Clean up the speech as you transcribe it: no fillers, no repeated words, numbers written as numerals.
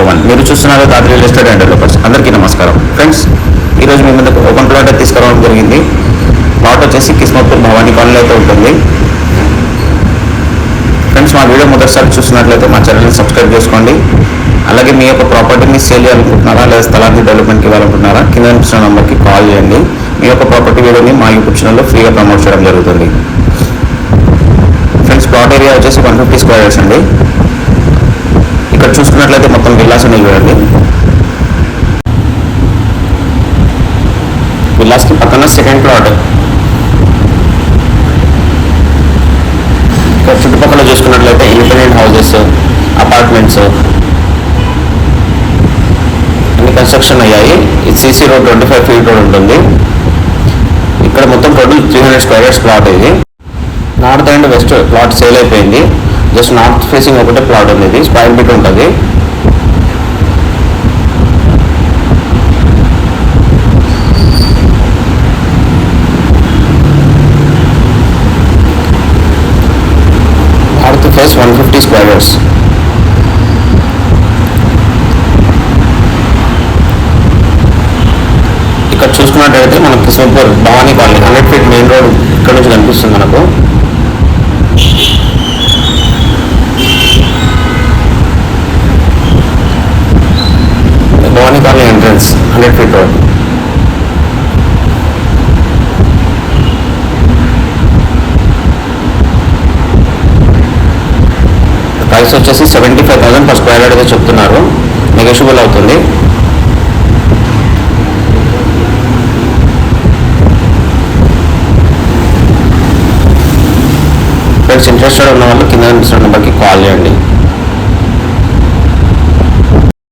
1 మీరు చూస్తున్నారు Dadri real estate and developers. అందరికీ నమస్కారం ఫ్రెండ్స్. ఈరోజు మీ ముందుకు ఓపెన్ ప్లాట్ తీసుకురావడం జరిగింది. ప్లాట్ వచ్చేసి కిస్మత్పూర్ భవానీ కాలనీలో అయితే ఉంటుంది. ఫ్రెండ్స్, మా వీడియో మొదటిసారి చూస్తున్నట్లయితే మా ఛానల్ని సబ్స్క్రైబ్ చేసుకోండి. అలాగే మీ యొక్క ప్రాపర్టీని సేల్ చేయాలనుకుంటున్నారా లేదా స్థలాన్ని డెవలప్మెంట్కి ఇవ్వాలనుకుంటున్నారా కింద కనిపిస్తున్న నెంబర్కి కాల్ చేయండి. మీ యొక్క ప్రాపర్టీ వీడియోని మా యూట్యూబ్ ఛానల్లో ఫ్రీగా ప్రమోట్ చేయడం జరుగుతుంది. ఫ్రెండ్స్, ప్లాట్ ఏరియా వచ్చేసి 150 స్క్వేర్ యార్డ్స్ అండి. ఇక్కడ చూసుకున్నట్లయితే మొత్తం విల్లాస్ ఉన్నాయి చూడండి. విల్లాస్కి పక్కన సెకండ్ ప్లాట్. ఇక్కడ చుట్టుపక్కల చూసుకున్నట్లయితే ఇండిపెండెంట్ హౌసెస్, అపార్ట్మెంట్స్ అన్ని కన్స్ట్రక్షన్ అయ్యాయి. ఇది సీసీ రోడ్ 25 ఫీట్ రోడ్ ఉంటుంది. ఇక్కడ మొత్తం టోటల్ 300 స్క్వేర్ యార్డ్స్ ప్లాట్. ఇది north and west plot sale అయిపోయింది. జస్ట్ నార్త్ ఫేసింగ్ ఒకటే ప్లాట్ ఉంది. ఇది స్క్వేర్ ఫీట్ ఉంటుంది. North face 150 square yards. ఇక్కడ చూసుకున్నట్టయితే మనకు Kismatpur Bhavani colony 100 feet main road ఇక్కడ నుంచి కనిపిస్తుంది మనకు. Bhavani colony entrance 100 feet road. Price వచ్చేసి 75,000 పర్ స్క్వేర్ యార్డ్ అయితే చెప్తున్నారు. నెగోషియబుల్ అవుతుంది. ఫ్రెండ్స్, ఇంట్రెస్టెడ్ ఉన్న వాళ్ళు కింద కనిపిస్తున్న నెంబర్కి కాల్ చేయండి.